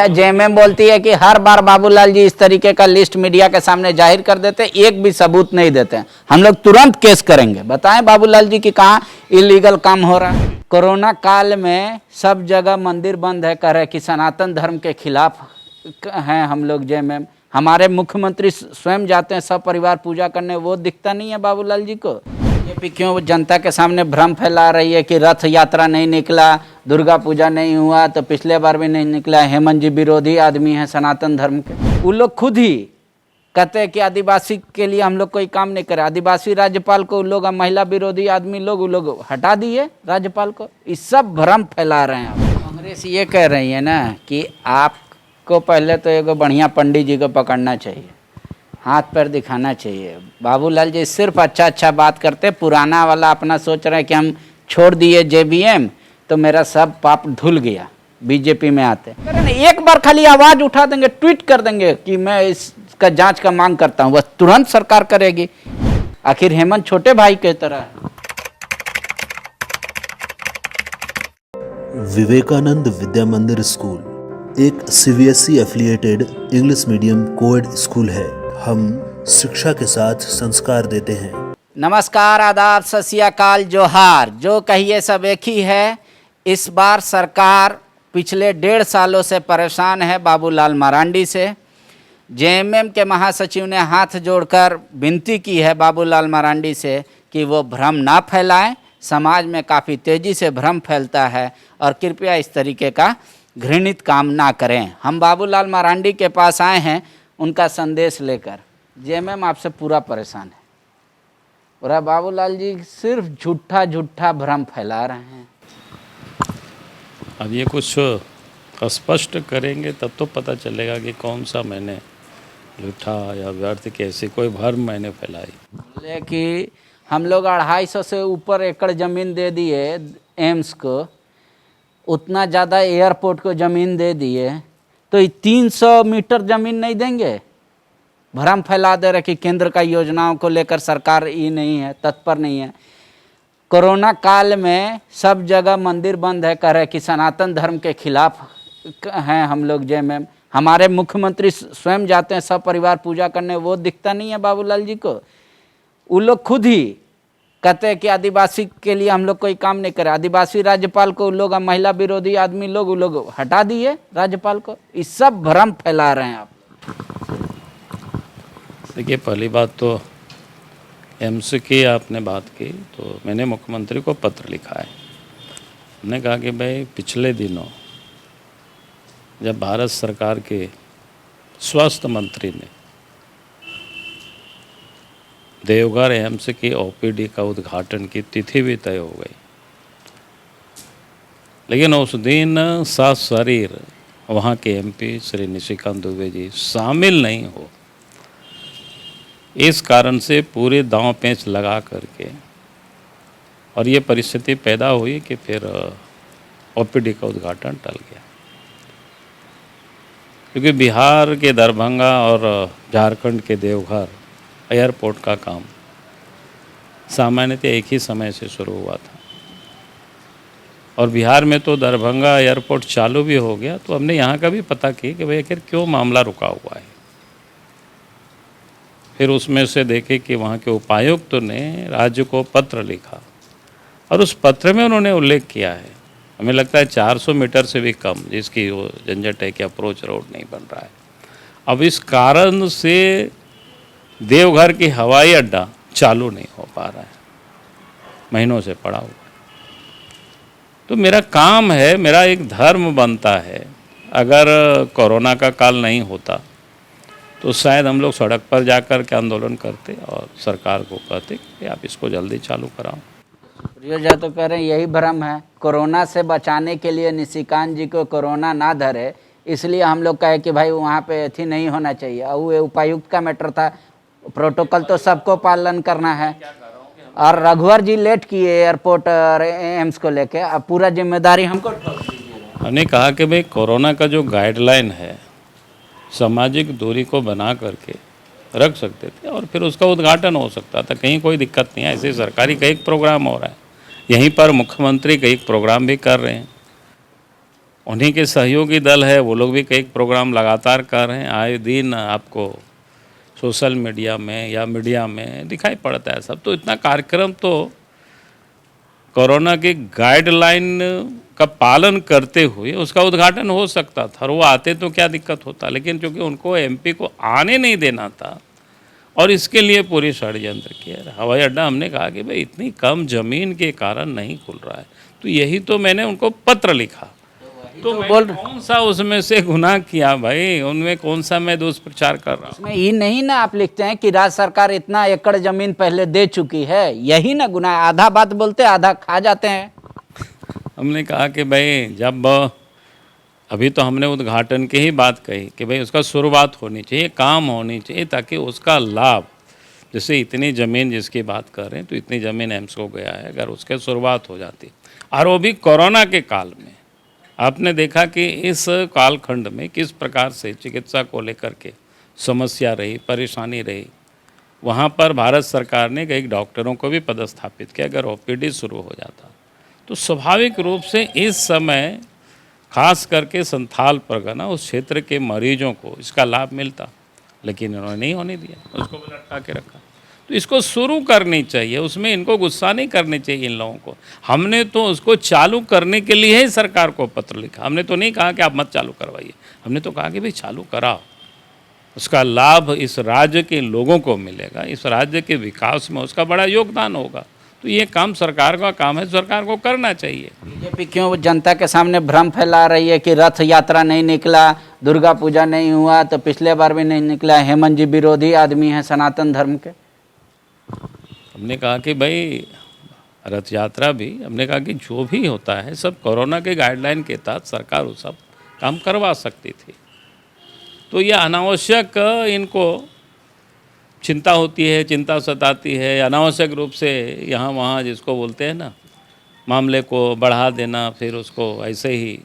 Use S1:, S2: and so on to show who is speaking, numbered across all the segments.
S1: JMM बोलती है कि हर बार बाबूलाल जी इस तरीके का लिस्ट मीडिया के सामने जाहिर कर देते, एक भी सबूत नहीं देते हैं। हम लोग तुरंत केस करेंगे। बताएं बाबूलाल जी की कहाँ इलीगल काम हो रहा है। कोरोना काल में सब जगह मंदिर बंद है, कह रहे कि सनातन धर्म के खिलाफ हैं हम लोग जेएमएम। हमारे मुख्यमंत्री स्वयं जाते हैं सब परिवार पूजा करने, वो दिखता नहीं है बाबूलाल जी को। बीजेपी क्यों जनता के सामने भ्रम फैला रही है कि रथ यात्रा नहीं निकला, दुर्गा पूजा नहीं हुआ, तो पिछले बार भी नहीं निकला। हेमंत जी विरोधी आदमी है सनातन धर्म के। वो लोग खुद ही कहते हैं कि आदिवासी के लिए हम लोग कोई काम नहीं करे। आदिवासी राज्यपाल को लोग, महिला विरोधी आदमी लोग हटा दिए राज्यपाल को। इस सब भ्रम फैला रहे हैं। कांग्रेस ये कह रही है ना कि आपको पहले तो एक बढ़िया पंडित जी को पकड़ना चाहिए, हाथ पैर दिखाना चाहिए। बाबूलाल जी सिर्फ अच्छा बात करते, पुराना वाला अपना सोच रहे हैं कि हम छोड़ दिए जेबीएम तो मेरा सब पाप धुल गया, बीजेपी में आते। एक बार खाली आवाज उठा देंगे, ट्वीट कर देंगे कि मैं इसका जांच का मांग करता हूं, बस तुरंत सरकार करेगी। आखिर हेमंत छोटे भाई की तरह।
S2: विवेकानंद विद्या मंदिर स्कूल एक CBSE affiliated English medium coed school है। हम शिक्षा के साथ संस्कार देते हैं।
S1: नमस्कार, आदाब, सत श्री अकाल, जोहार। जो कहिए सब एक ही है। इस बार सरकार पिछले 1.5 सालों से परेशान है बाबूलाल मरांडी से। जेएमएम के महासचिव ने हाथ जोड़कर विनती की है बाबूलाल मरांडी से कि वो भ्रम ना फैलाएं। समाज में काफ़ी तेज़ी से भ्रम फैलता है और कृपया इस तरीके का घृणित काम ना करें। हम बाबूलाल मरांडी के पास आए हैं उनका संदेश लेकर। जेएमएम आपसे पूरा परेशान है और बाबूलाल जी सिर्फ झूठा भ्रम फैला रहे हैं।
S3: अब ये कुछ स्पष्ट करेंगे तब तो पता चलेगा कि कौन सा मैंने झूठा या व्यर्थ कैसे कोई भ्रम मैंने फैलाई।
S1: बोले कि हम लोग 250 से ऊपर एकड़ ज़मीन दे दिए एम्स को, उतना ज़्यादा एयरपोर्ट को ज़मीन दे दिए, तो 300 मीटर ज़मीन नहीं देंगे। भ्रम फैला दे रहे कि केंद्र का योजनाओं को लेकर सरकार ये नहीं है, तत्पर नहीं है। कोरोना काल में सब जगह मंदिर बंद है, कह रहे कि सनातन धर्म के खिलाफ हैं हम लोग जेएमएम। हमारे मुख्यमंत्री स्वयं जाते हैं सब परिवार पूजा करने, वो दिखता नहीं है बाबूलाल जी को। वो लोग खुद ही कहते हैं कि आदिवासी के लिए हम लोग कोई काम नहीं करे। आदिवासी राज्यपाल को लोग, महिला विरोधी आदमी लोग हटा दिए राज्यपाल को। इस सब भ्रम फैला रहे हैं आप।
S3: देखिए, पहली बात तो एम्स की आपने बात की, तो मैंने मुख्यमंत्री को पत्र लिखा है। हमने कहा कि भाई पिछले दिनों जब भारत सरकार के स्वास्थ्य मंत्री ने देवघर एम्स की ओपीडी का उद्घाटन की तिथि भी तय हो गई, लेकिन उस दिन सशरीर वहाँ के एमपी श्री निशिकांत दुबे जी शामिल नहीं हो। इस कारण से पूरे दांव पेंच लगा करके और ये परिस्थिति पैदा हुई कि फिर ओपीडी का उद्घाटन टल गया, क्योंकि बिहार के दरभंगा और झारखंड के देवघर एयरपोर्ट का काम सामान्यतः एक ही समय से शुरू हुआ था और बिहार में तो दरभंगा एयरपोर्ट चालू भी हो गया। तो हमने यहाँ का भी पता किया कि भाई आखिर क्यों मामला रुका हुआ है। फिर उसमें से देखे कि वहाँ के उपायुक्त ने राज्य को पत्र लिखा और उस पत्र में उन्होंने उल्लेख किया है, हमें लगता है 400 मीटर से भी कम जिसकी वो झंझट है कि अप्रोच रोड नहीं बन रहा है। अब इस कारण से देवघर की हवाई अड्डा चालू नहीं हो पा रहा है, महीनों से पड़ा हुआ है। तो मेरा काम है, मेरा एक धर्म बनता है, अगर कोरोना का काल नहीं होता तो शायद हम लोग सड़क पर जाकर के आंदोलन करते और सरकार को कहते कि आप इसको जल्दी चालू कराओ।
S1: प्रियोजा तो कह रहे हैं यही भ्रम है, कोरोना से बचाने के लिए निशिकांत जी को कोरोना ना धरे, इसलिए हम लोग कहे कि भाई वहाँ पे अथी नहीं होना चाहिए। और वो उपायुक्त का मैटर था, प्रोटोकॉल तो सबको पालन करना है। और रघुवर जी लेट किए एयरपोर्ट और एम्स को लेके, अब पूरा जिम्मेदारी हमको ठोक दीजिएगा।
S3: हमने कहा कि भाई कोरोना का जो गाइडलाइन है सामाजिक दूरी को बना करके रख सकते थे और फिर उसका उद्घाटन हो सकता था, कहीं कोई दिक्कत नहीं है। ऐसे सरकारी का एक प्रोग्राम हो रहा है, यहीं पर मुख्यमंत्री का एक प्रोग्राम भी कर रहे हैं उन्हीं के सहयोगी दल है, वो लोग भी कई प्रोग्राम लगातार कर रहे हैं। आए दिन आपको सोशल मीडिया में या मीडिया में दिखाई पड़ता है सब। तो इतना कार्यक्रम तो कोरोना की गाइडलाइन का पालन करते हुए उसका उद्घाटन हो सकता था, और वो आते तो क्या दिक्कत होता। लेकिन चूँकि उनको एमपी को आने नहीं देना था और इसके लिए पूरी षड्यंत्र किया। हवाई अड्डा हमने कहा कि भाई इतनी कम ज़मीन के कारण नहीं खुल रहा है, तो यही तो मैंने उनको पत्र लिखा। तो मैंने कौन सा उसमें से गुनाह किया भाई, उनमें कौन सा मैं दुष्प्रचार कर रहा हूँ?
S1: इसमें ये नहीं ना आप लिखते हैं कि राज्य सरकार इतना एकड़ जमीन पहले दे चुकी है, यही ना गुनाह है। आधा बात बोलते आधा खा जाते हैं।
S3: हमने कहा कि भाई जब अभी तो हमने उद्घाटन की ही बात कही कि भाई उसका शुरुआत होनी चाहिए, काम होनी चाहिए, ताकि उसका लाभ, जैसे इतनी ज़मीन जिसकी बात कर रहे हैं, तो इतनी ज़मीन एम्स को गया है, अगर उसके शुरुआत हो जाती, और वो भी कोरोना के काल में। आपने देखा कि इस कालखंड में किस प्रकार से चिकित्सा को लेकर के समस्या रही, परेशानी रही। वहाँ पर भारत सरकार ने कई डॉक्टरों को भी पदस्थापित किया। अगर ओपीडी शुरू हो जाता तो स्वाभाविक रूप से इस समय खास करके संथाल परगना उस क्षेत्र के मरीजों को इसका लाभ मिलता, लेकिन इन्होंने नहीं होने दिया, उसको लटका के रखा। तो इसको शुरू करनी चाहिए, उसमें इनको गुस्सा नहीं करनी चाहिए इन लोगों को। हमने तो उसको चालू करने के लिए ही सरकार को पत्र लिखा। हमने तो नहीं कहा कि आप मत चालू करवाइए, हमने तो कहा कि भाई चालू कराओ, उसका लाभ इस राज्य के लोगों को मिलेगा, इस राज्य के विकास में उसका बड़ा योगदान होगा। तो ये काम सरकार का काम है, सरकार को करना चाहिए।
S1: बीजेपी क्यों जनता के सामने भ्रम फैला रही है कि रथ यात्रा नहीं निकला, दुर्गा पूजा नहीं हुआ, तो पिछले बार भी नहीं निकला? हेमंत जी विरोधी आदमी हैं सनातन धर्म के।
S3: हमने कहा कि भाई रथ यात्रा भी, हमने कहा कि जो भी होता है सब कोरोना के गाइडलाइन के तहत सरकार वो सब काम करवा सकती थी। तो ये अनावश्यक इनको चिंता होती है, चिंता सताती है, अनावश्यक रूप से यहाँ वहाँ जिसको बोलते हैं ना, मामले को बढ़ा देना, फिर उसको ऐसे ही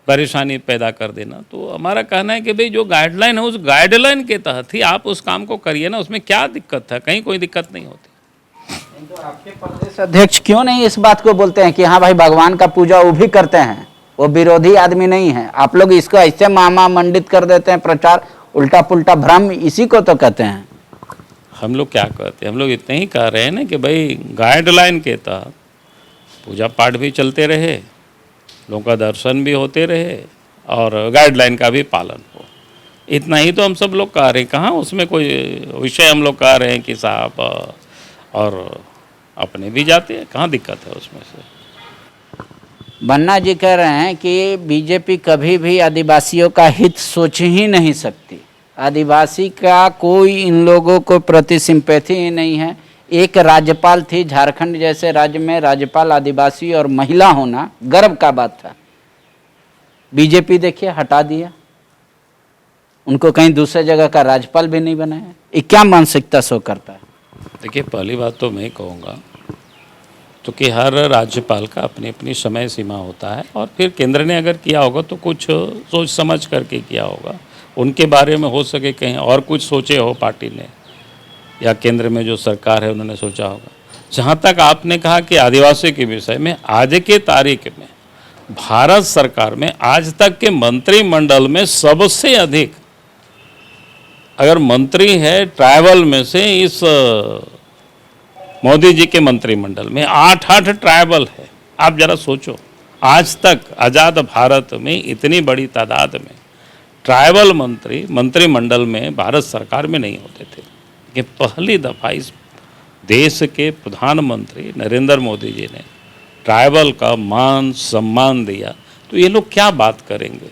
S3: परेशानी पैदा कर देना। तो हमारा कहना है कि भाई जो गाइडलाइन है उस गाइडलाइन के तहत ही आप उस काम को करिए ना, उसमें क्या दिक्कत है? कहीं कोई दिक्कत नहीं होती।
S1: तो आपके प्रदेश अध्यक्ष क्यों नहीं इस बात को बोलते हैं कि हाँ भाई भगवान का पूजा वो भी करते हैं, वो विरोधी आदमी नहीं है? आप लोग इसको ऐसे मामा मंडित कर देते हैं, प्रचार उल्टा पुल्टा भ्रम, इसी को तो कहते हैं।
S3: हम लोग क्या कहते हैं, हम लोग इतने ही कह रहे हैं ना कि भाई गाइडलाइन के तहत पूजा पाठ भी चलते रहे, लोगों का दर्शन भी होते रहे, और गाइडलाइन का भी पालन हो। इतना ही तो हम सब लोग कह रहे हैं। कहाँ उसमें कोई विषय हम लोग कह रहे हैं कि साहब और अपने भी जाते हैं, कहाँ दिक्कत है उसमें से?
S1: बन्ना जी कह रहे हैं कि बीजेपी कभी भी आदिवासियों का हित सोच ही नहीं सकती, आदिवासी का कोई इन लोगों को प्रति सिंपैथी ही नहीं है। एक राज्यपाल थी, झारखंड जैसे राज्य में राज्यपाल आदिवासी और महिला होना गर्व का बात था। बीजेपी देखिए हटा दिया, उनको कहीं दूसरे जगह का राज्यपाल भी नहीं बनाया। ये क्या मानसिकता शो करता है?
S3: देखिए, पहली बात तो मैं कहूँगा तो कि हर राज्यपाल का अपनी अपनी समय सीमा होता है, और फिर केंद्र ने अगर किया होगा तो कुछ सोच समझ करके किया होगा। उनके बारे में हो सके कहीं और कुछ सोचे हो पार्टी ने, या केंद्र में जो सरकार है उन्होंने सोचा होगा। जहाँ तक आपने कहा कि आदिवासी के विषय में, आज के तारीख में भारत सरकार में आज तक के मंत्रिमंडल में सबसे अधिक अगर मंत्री है ट्राइबल में से, इस मोदी जी के मंत्रिमंडल में 8 ट्राइबल है। आप जरा सोचो, आज तक आज़ाद भारत में इतनी बड़ी तादाद में ट्राइबल मंत्री मंत्रिमंडल में भारत सरकार में नहीं होते थे। कि पहली दफ़ा इस देश के प्रधानमंत्री नरेंद्र मोदी जी ने ट्राइबल का मान सम्मान दिया। तो ये लोग क्या बात करेंगे?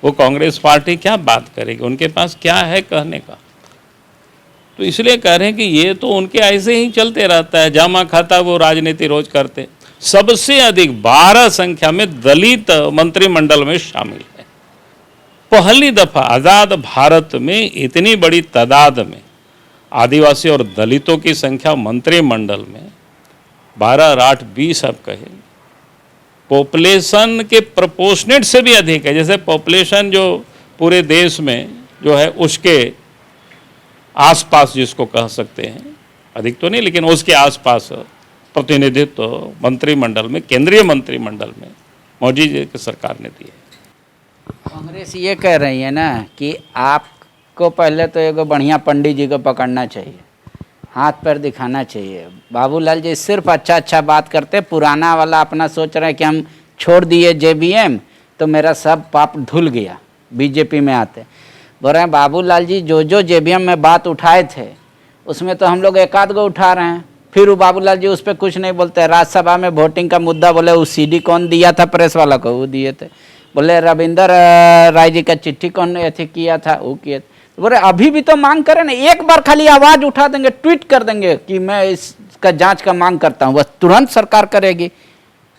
S3: वो कांग्रेस पार्टी क्या बात करेगी? उनके पास क्या है कहने का? तो इसलिए कह रहे हैं कि ये तो उनके ऐसे ही चलते रहता है, जामा खाता वो राजनीति रोज करते। सबसे अधिक 12 संख्या में दलित मंत्रिमंडल में शामिल है। पहली दफा आज़ाद भारत में इतनी बड़ी तादाद में आदिवासी और दलितों की संख्या मंत्रिमंडल में 12 और 8 20 अब कहे, पॉपुलेशन के प्रोपोर्शनेट से भी अधिक है। जैसे पॉपुलेशन जो पूरे देश में जो है उसके आसपास जिसको कह सकते हैं, अधिक तो नहीं लेकिन उसके आसपास प्रतिनिधित्व मंत्रिमंडल में, केंद्रीय मंत्रिमंडल में मोदी जी की सरकार ने दी है।
S1: कांग्रेस ये कह रही है ना कि आपको पहले तो एगो बढ़िया पंडित जी को पकड़ना चाहिए, हाथ पैर दिखाना चाहिए। बाबूलाल जी सिर्फ अच्छा बात करते, पुराना वाला अपना सोच रहे हैं कि हम छोड़ दिए जेबीएम तो मेरा सब पाप धुल गया, बीजेपी में आते। बोल रहे हैं बाबूलाल जी जो जेबीएम में बात उठाए थे उसमें तो हम लोग एक आध गो उठा रहे हैं, फिर वो बाबूलाल जी उस पर कुछ नहीं बोलते। राज्यसभा में वोटिंग का मुद्दा बोले वो सीडी कौन दिया था प्रेस वाला को, वो दिए थे। बोले रविंदर राय जी का चिट्ठी कौन ऐसे किया था, वो किए थे। बोले अभी भी तो मांग करें ना, एक बार खाली आवाज उठा देंगे, ट्वीट कर देंगे कि मैं इसका जांच का मांग करता हूँ, बस तुरंत सरकार करेगी।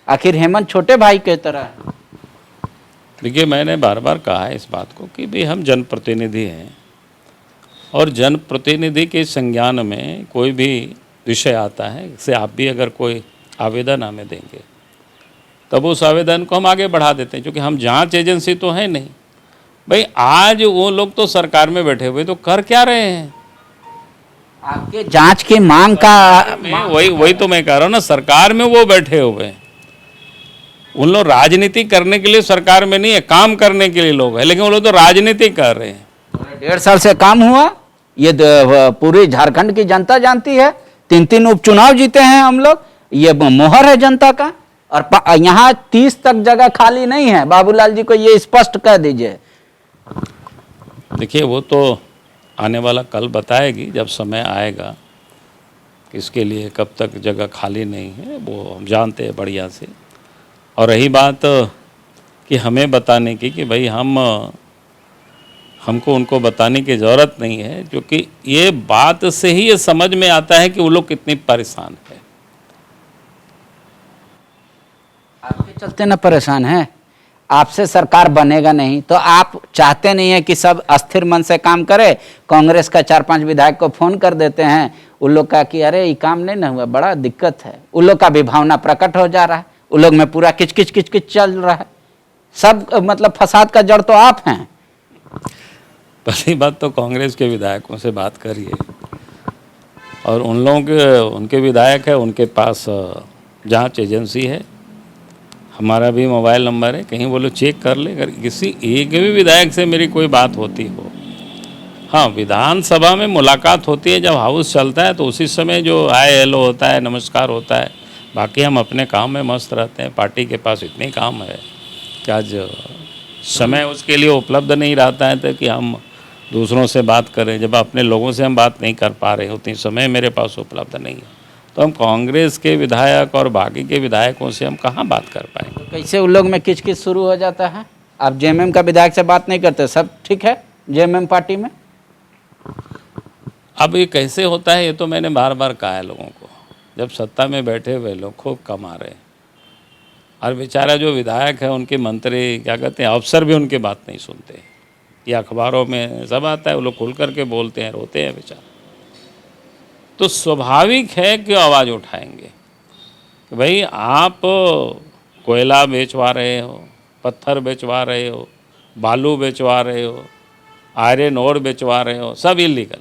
S1: आखिर हेमंत छोटे भाई की तरह।
S3: देखिए, मैंने बार बार कहा है इस बात को कि भाई हम जनप्रतिनिधि हैं और जनप्रतिनिधि के संज्ञान में कोई भी विषय आता है, इससे आप भी अगर कोई आवेदन हमें देंगे तब उस आवेदन को हम आगे बढ़ा देते हैं, क्योंकि हम जांच एजेंसी तो है नहीं। भाई आज वो लोग तो सरकार में बैठे हुए तो कर क्या रहे हैं?
S1: आपके जांच की मांग का
S3: वही तो मैं कह रहा हूँ ना, सरकार में वो बैठे हुए हैं। उन लोग राजनीति करने के लिए सरकार में नहीं है, काम करने के लिए लोग हैं, लेकिन वो लोग तो राजनीति कर रहे हैं।
S1: 1.5 साल से काम हुआ, ये पूरी झारखंड की जनता जानती है। 3 उपचुनाव जीते हैं हम लोग, ये मोहर है जनता का। और यहाँ 30 तक जगह खाली नहीं है, बाबूलाल जी को ये स्पष्ट कह दीजिए।
S3: देखिए, वो तो आने वाला कल बताएगी जब समय आएगा कि इसके लिए कब तक जगह खाली नहीं है, वो हम जानते हैं बढ़िया से। और रही बात कि हमें बताने की कि भाई हमको उनको बताने की ज़रूरत नहीं है, क्योंकि ये बात से ही ये समझ में आता है कि वो लोग कितनी परेशान है।
S1: आपके चलते ना परेशान है, आपसे सरकार बनेगा नहीं तो आप चाहते नहीं है कि सब अस्थिर मन से काम करे। कांग्रेस का 4-5 विधायक को फोन कर देते हैं, उन लोग का कि अरे ये काम नहीं ना हुआ, बड़ा दिक्कत है। उन लोग का भी भावना प्रकट हो जा रहा है, उन लोग में पूरा किचकिच चल रहा है। सब मतलब फसाद का जड़ तो आप हैं।
S3: पहली बात तो कांग्रेस के विधायकों से बात करिए, और उन लोगों के उनके विधायक है, उनके पास जांच एजेंसी है, हमारा भी मोबाइल नंबर है, कहीं वो लोग चेक कर ले। अगर किसी एक भी विधायक से मेरी कोई बात होती हो, हाँ विधानसभा में मुलाकात होती है, जब हाउस चलता है तो उसी समय जो हाय हेलो होता है, नमस्कार होता है। बाकी हम अपने काम में मस्त रहते हैं। पार्टी के पास इतने काम है कि आज समय उसके लिए उपलब्ध नहीं रहता है तो कि हम दूसरों से बात करें। जब अपने लोगों से हम बात नहीं कर पा रहे, उतनी समय मेरे पास उपलब्ध नहीं है, तो हम कांग्रेस के विधायक और बाकी के विधायकों से हम कहाँ बात कर पाएंगे?
S1: कैसे उन लोग में किचकिच शुरू हो जाता है? आप जेएमएम का विधायक से बात नहीं करते, सब ठीक है जेएमएम पार्टी में?
S3: अब ये कैसे होता है, ये तो मैंने बार बार कहा है लोगों को। जब सत्ता में बैठे हुए लोग खूब कमा रहे हैं और बेचारा जो विधायक है, उनके मंत्री क्या कहते हैं, अफसर भी उनकी बात नहीं सुनते। ये अखबारों में सब आता है, वो लोग खुल करके बोलते हैं, रोते हैं बेचारा। तो स्वाभाविक है कि आवाज़ उठाएंगे कि भाई आप कोयला बेचवा रहे हो, पत्थर बेचवा रहे हो, बालू बेचवा रहे हो, आयरन ओर बेचवा रहे हो, सब इलीगल।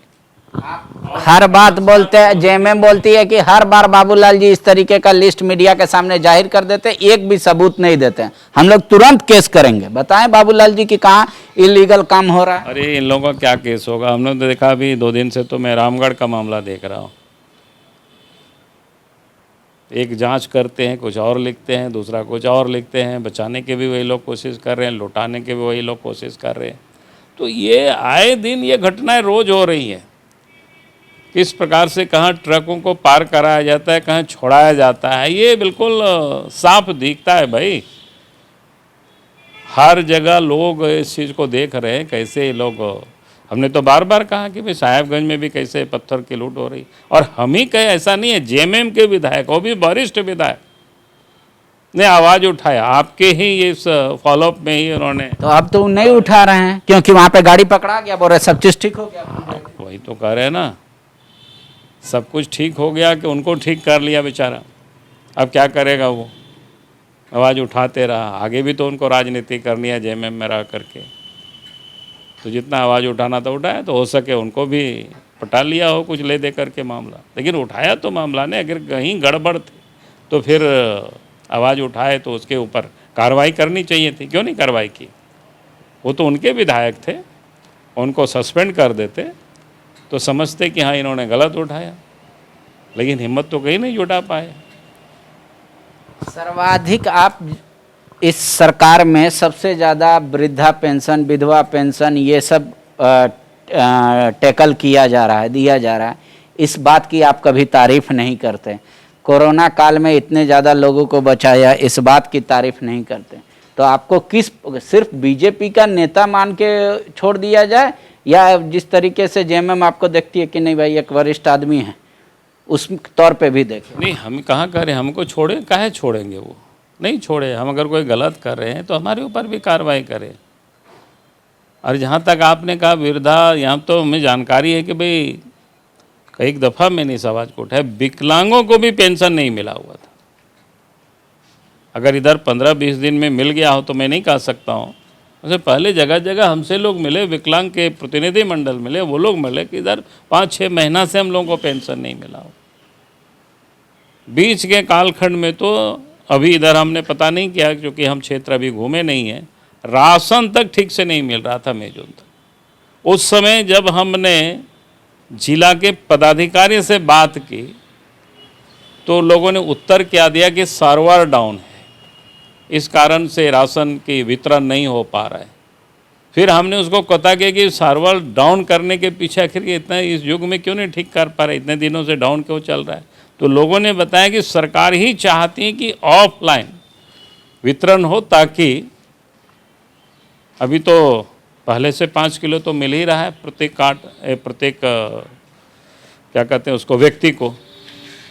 S1: हर बात बोलते हैं, जेएमएम बोलती है कि हर बार बाबूलाल जी इस तरीके का लिस्ट मीडिया के सामने जाहिर कर देते हैं, एक भी सबूत नहीं देते हैं, हम लोग तुरंत केस करेंगे। बताएं बाबूलाल जी कि कहाँ इलीगल काम हो रहा है।
S3: अरे इन लोगों का क्या केस होगा? हमने तो देखा अभी 2 दिन से तो मैं रामगढ़ का मामला देख रहा हूँ। एक जांच करते हैं, कुछ और लिखते हैं, दूसरा कुछ और लिखते हैं। बचाने की भी वही लोग कोशिश कर रहे हैं, लुटाने की भी वही लोग कोशिश कर रहे हैं। तो ये आए दिन ये घटनाएं रोज हो रही हैं। किस प्रकार से कहाँ ट्रकों को पार कराया जाता है, कहाँ छोड़ाया जाता है, ये बिल्कुल साफ दिखता है भाई। हर जगह लोग इस चीज़ को देख रहे हैं, कैसे लोग। हमने तो बार बार कहा कि भाई साहेबगंज में भी कैसे पत्थर की लूट हो रही, और हम ही कहे, ऐसा नहीं है, जेएमएम के विधायक, वो भी वरिष्ठ विधायक ने आवाज़ उठाया। आपके ही इस फॉलोअप में ही उन्होंने।
S1: तो अब तो नहीं उठा रहे हैं क्योंकि वहाँ पे गाड़ी पकड़ा गया, बोल रहे सब चीज़ ठीक हो गया।
S3: वही तो कह रहे हैं ना, सब कुछ ठीक हो गया कि उनको ठीक कर लिया बेचारा। अब क्या करेगा वो? आवाज़ उठाते रहा। आगे भी तो उनको राजनीति करनी है जेएमएम में रह करके, तो जितना आवाज़ उठाना था उठाया, तो हो सके उनको भी पटा लिया हो कुछ ले दे करके मामला। लेकिन उठाया तो मामला ने, अगर कहीं गड़बड़ थी तो फिर आवाज़ उठाए तो उसके ऊपर कार्रवाई करनी चाहिए थी, क्यों नहीं कार्रवाई की? वो तो उनके विधायक थे, उनको सस्पेंड कर देते तो समझते कि हाँ इन्होंने गलत उठाया, लेकिन हिम्मत तो कहीं नहीं जुटा पाए।
S1: सर्वाधिक आप इस सरकार में सबसे ज़्यादा वृद्धा पेंशन, विधवा पेंशन, ये सब टैकल किया जा रहा है, दिया जा रहा है। इस बात की आप कभी तारीफ नहीं करते। कोरोना काल में इतने ज़्यादा लोगों को बचाया, इस बात की तारीफ नहीं करते। तो आपको किस, सिर्फ बीजेपी का नेता मान के छोड़ दिया जाए, या जिस तरीके से जेएमएम आपको देखती है कि नहीं भाई एक वरिष्ठ आदमी है, उस तौर पे भी देखें?
S3: नहीं, हम कहाँ करें, हमको छोड़े, काहे छोड़ेंगे? वो नहीं छोड़े। हम अगर कोई गलत कर रहे हैं तो हमारे ऊपर भी कार्रवाई करें। और जहाँ तक आपने कहा वृद्धा, यहाँ तो हमें जानकारी है कि भाई कई दफ़ा मैंने इस आवाज़ को उठाया, विकलांगों को भी पेंशन नहीं मिला हुआ था। अगर इधर 15-20 दिन में मिल गया हो तो मैं नहीं कह सकता हूँ, उससे पहले जगह जगह हमसे लोग मिले, विकलांग के प्रतिनिधि मंडल मिले, वो लोग मिले कि इधर 5-6 महीना से हम लोगों को पेंशन नहीं मिला हो। बीच के कालखंड में तो अभी इधर हमने पता नहीं किया, क्योंकि हम क्षेत्र अभी घूमे नहीं हैं, राशन तक ठीक से नहीं मिल रहा था मई जून तक। उस समय जब हमने जिला के पदाधिकारी से बात की तो लोगों ने उत्तर क्या दिया कि सर्वर डाउन है, इस कारण से राशन की वितरण नहीं हो पा रहा है। फिर हमने उसको पता किया कि सर्वर डाउन करने के पीछे आखिर इतना इस युग में क्यों नहीं ठीक कर पा रहे, इतने दिनों से डाउन क्यों चल रहा है? तो लोगों ने बताया कि सरकार ही चाहती है कि ऑफलाइन वितरण हो, ताकि अभी तो पहले से 5 किलो तो मिल ही रहा है प्रत्येक क्या कहते हैं उसको, व्यक्ति को।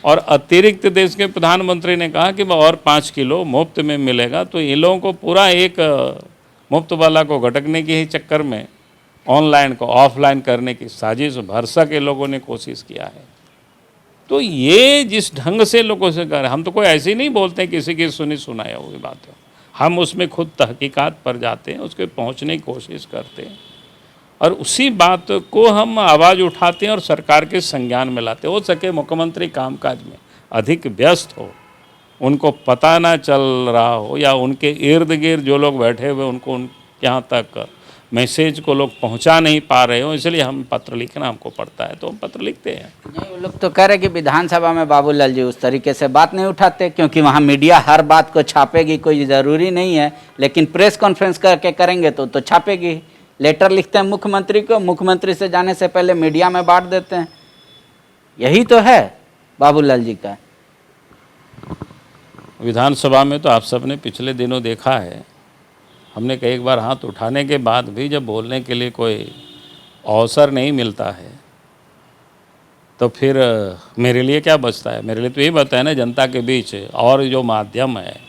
S3: और अतिरिक्त देश के प्रधानमंत्री ने कहा कि और 5 किलो मुफ्त में मिलेगा। तो इन लोगों को पूरा एक मुफ्त वाला को घटकने के ही चक्कर में ऑनलाइन को ऑफलाइन करने की साजिश भरसक के लोगों ने कोशिश किया है। तो ये जिस ढंग से लोगों से कर, हम तो कोई ऐसे ही नहीं बोलते किसी की सुनी सुनाया हुई बात है, हम उसमें खुद तहकीकात पर जाते हैं, उसके पहुंचने की कोशिश करते हैं और उसी बात को हम आवाज़ उठाते हैं और सरकार के संज्ञान में लाते हैं। हो सके मुख्यमंत्री कामकाज में अधिक व्यस्त हो, उनको पता ना चल रहा हो, या उनके इर्द गिर्द जो लोग बैठे हुए उनको यहाँ तक मैसेज को लोग पहुँचा नहीं पा रहे हो, इसलिए हम पत्र लिखना हमको पड़ता है, तो हम पत्र लिखते हैं।
S1: नहीं, वो लोग तो कह रहे कि विधानसभा में बाबूलाल जी उस तरीके से बात नहीं उठाते, क्योंकि वहाँ मीडिया हर बात को छापेगी, कोई ज़रूरी नहीं है, लेकिन प्रेस कॉन्फ्रेंस करके करेंगे तो छापेगी। लेटर लिखते हैं मुख्यमंत्री को, मुख्यमंत्री से जाने से पहले मीडिया में बांट देते हैं। यही तो है बाबूलाल जी का।
S3: विधानसभा में तो आप सबने पिछले दिनों देखा है, हमने कई बार हाथ उठाने के बाद भी जब बोलने के लिए कोई अवसर नहीं मिलता है तो फिर मेरे लिए क्या बचता है? मेरे लिए तो ये बचता है ना, जनता के बीच और जो माध्यम है,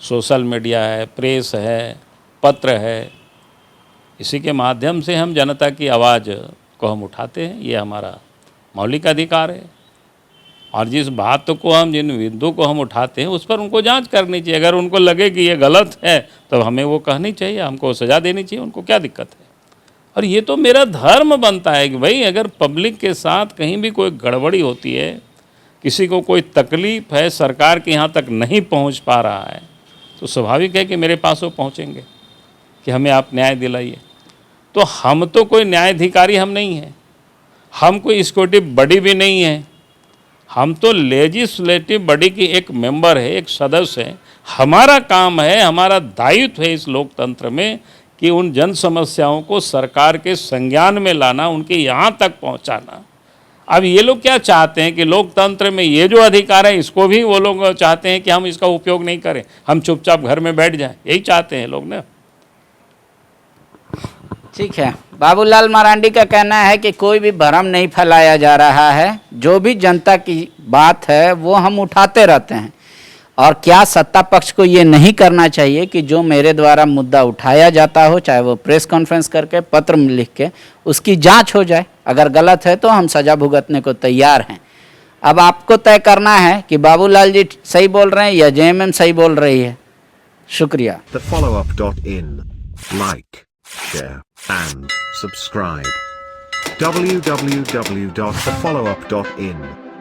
S3: सोशल मीडिया है, प्रेस है, पत्र है, इसी के माध्यम से हम जनता की आवाज़ को हम उठाते हैं। ये हमारा मौलिक अधिकार है। और जिस बात को हम, जिन बिंदु को हम उठाते हैं, उस पर उनको जांच करनी चाहिए। अगर उनको लगे कि ये गलत है तो हमें वो कहनी चाहिए, हमको सज़ा देनी चाहिए, उनको क्या दिक्कत है? और ये तो मेरा धर्म बनता है कि भाई अगर पब्लिक के साथ कहीं भी कोई गड़बड़ी होती है, किसी को कोई तकलीफ़ है, सरकार के यहाँ तक नहीं पहुँच पा रहा है, तो स्वाभाविक है कि मेरे पास वो पहुँचेंगे कि हमें आप न्याय दिलाइए। तो हम तो कोई न्यायाधिकारी हम नहीं हैं, हम कोई एग्जीक्यूटिव बॉडी भी नहीं है, हम तो लेजिस्लेटिव बॉडी की एक मेंबर है, एक सदस्य है। हमारा काम है, हमारा दायित्व है इस लोकतंत्र में कि उन जन समस्याओं को सरकार के संज्ञान में लाना, उनके यहाँ तक पहुँचाना। अब ये लोग क्या चाहते हैं कि लोकतंत्र में ये जो अधिकार है इसको भी वो लोग चाहते हैं कि हम इसका उपयोग नहीं करें, हम चुपचाप घर में बैठ जाएं। यही चाहते हैं लोग ना।
S1: ठीक है, बाबूलाल मरांडी का कहना है कि कोई भी भ्रम नहीं फैलाया जा रहा है, जो भी जनता की बात है वो हम उठाते रहते हैं। और क्या सत्ता पक्ष को ये नहीं करना चाहिए कि जो मेरे द्वारा मुद्दा उठाया जाता हो, चाहे वो प्रेस कॉन्फ्रेंस करके, पत्र लिख के, उसकी जांच हो जाए। अगर गलत है तो हम सजा भुगतने को तैयार हैं। अब आपको तय करना है कि बाबूलाल जी सही बोल रहे हैं या जेएमएम सही बोल रही है। शुक्रिया।
S4: TheFollowUp.in. Like, share and subscribe. www.thefollowup.in